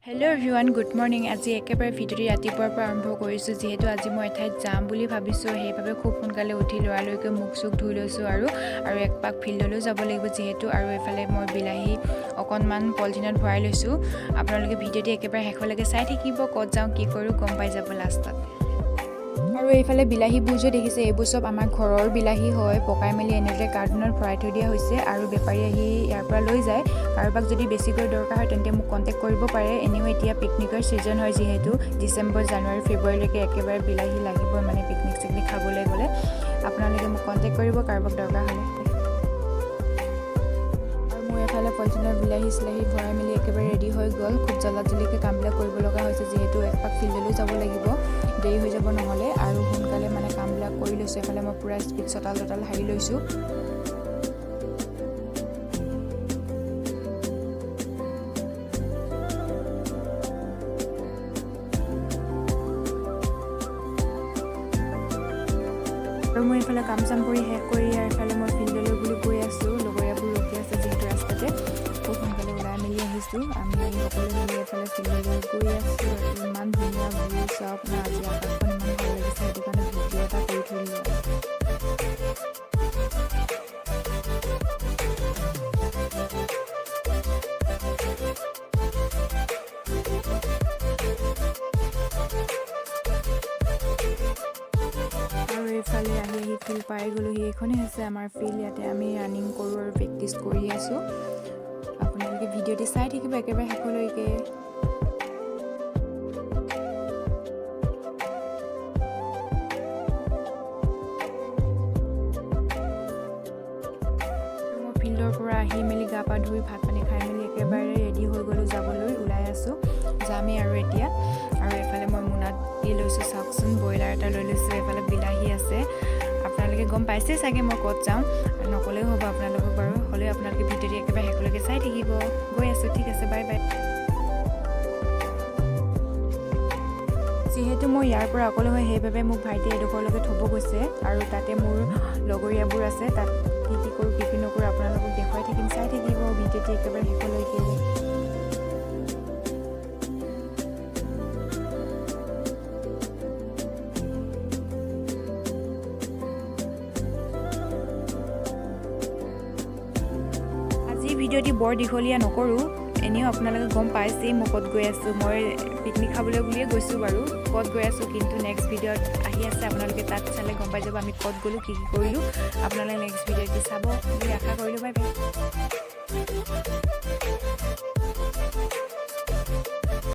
Hello' everyone, good morning. আজি একেবাৰে ভিডিঅ'টি ৰাতিপুৱাৰ পৰা আৰম্ভ কৰিছোঁ। যিহেতু আজি মই এঠাইত যাম বুলি ভাবিছোঁ, সেইবাবে খুব সোনকালে উঠি লৰালৰিকৈ মুখ চুখ ধুই লৈছোঁ আৰু এক পাক ফিল্ডলৈও যাব লাগিব যিহেতু। আৰু এইফালে মই বিলাহী অকণমান পলিথিনত ভৰাই লৈছোঁ। আপোনালোকে ভিডিঅ'টি একেবাৰে শেষলৈকে চাই থাকিব। ক'ত যাওঁ কি কৰোঁ গম পাই যাব লাষ্টত। আৰু এইফালে বিলাহীবোৰ যে দেখিছে, এইবোৰ চব আমাৰ ঘৰৰ বিলাহী হয়। পকাই মেলি এনেদৰে কাৰ্টুনত ভৰাই থৈ দিয়া হৈছে আৰু বেপাৰী আহি ইয়াৰ পৰা লৈ যায়। কাৰোবাক যদি বেছিকৈ দৰকাৰ হয় তেন্তে মোক কণ্টেক্ট কৰিব পাৰে। এনেও এতিয়া পিকনিকৰ ছিজন হয় যিহেতু, ডিচেম্বৰ, জানুৱাৰী, ফেব্ৰুৱাৰীলৈকে একেবাৰে বিলাহী লাগিবই, মানে পিকনিক চিকনিক খাবলৈ গ'লে। আপোনালোকে মোক কণ্টেক্ট কৰিব কাৰোবাক দৰকাৰ হ'লে। আৰু মোৰ এফালে পলিথিনৰ বিলাহী চিলাহী ভৰাই মেলি একেবাৰে ৰেডি হৈ গ'ল। খুব জলদিকৈ কামবিলাক কৰিব লগা হৈছে যিহেতু একপাক ফিল্ডলৈও যাব লাগিব, দেৰি হৈ যাব নহ'লে। আৰু সোনকালে কামবিলাক কৰি লৈছোঁ। এফালে মই পূৰা স্পীড চটাল সাৰি লৈছোঁ। আৰু মই এইফালে কাম চাম কৰি শেষ কৰি আৰু এইফালে মই ফিল্ডলৈ বুলি গৈ আছোঁ। লগৰীয়াবোৰ ৰখি আছে যিহেতু ৰাস্তাতে। খুব সোনকালে ওলাই মেলি আহিছোঁ। আমি সকলোৱে মিলি এইফালে ফিল্ডলৈ গৈ আছোঁ। ইমান ধুনীয়া ভিউ চব না, আজি আকাশখন ইমান ভাল লাগিছে, সেইটো কাৰণে ভিডিঅ' এটা কৰি থৈ দিলোঁ। এইফালে আহি ফিল্ড পাই গ'লোহি। এইখনেই হৈছে আমাৰ ফিল্ড। ইয়াতে আমি ৰানিং কৰোঁ আৰু প্ৰেক্টিচ কৰি আছোঁ। আপোনালোকে ভিডিঅ'টি চাই থাকিব একেবাৰে শেষলৈকে। মই ফিল্ডৰ পৰা আহি মেলি গা পা ধুই ভাত পানী খাই মেলি একেবাৰে ৰেডি হৈ গ'লোঁ, যাবলৈ ওলাই আছোঁ। যামেই আৰু এতিয়া। আৰু এইফালে মই মোনাত দি লৈছোঁ, চাওকচোন, ব্ৰইলাৰ এটা লৈ লৈছোঁ। এইফালে বিলাহী আছে। আপোনালোকে গম পাইছেই চাগে মই ক'ত যাওঁ, নক'লেও হ'ব আপোনালোকক বাৰু। হ'লেও আপোনালোকে ভিডিঅ'টি একেবাৰে শেষলৈকে চাই থাকিব। গৈ আছোঁ, ঠিক আছে, বাই বাই। যিহেতু মই ইয়াৰ পৰা অকলে হয়, সেইবাবে মোক ভাইটিয়ে এডোখৰলৈকে থ'ব গৈছে। আৰু তাতে মোৰ লগৰীয়াবোৰ আছে। তাত কি কি কৰোঁ কি কি নকৰোঁ আপোনালোকক দেখুৱাই থাকিম, চাই থাকিব ভিডিঅ'টি একেবাৰে শেষলৈকে। ভিডিঅ'টি বৰ দীঘলীয়া নকৰোঁ। এনেও আপোনালোকে গম পাইছেই মই ক'ত গৈ আছোঁ। মই পিকনিক খাবলৈ বুলিয়ে গৈছোঁ বাৰু, ক'ত গৈ আছোঁ কিন্তু নেক্সট ভিডিঅ'ত আহি আছে। আপোনালোকে তাত চালে গম পাই যাব আমি ক'ত গ'লোঁ, কি কি কৰিলোঁ। আপোনালোকে নেক্সট ভিডিঅ'টি চাব বুলি আশা কৰিলোঁ। Bye bye.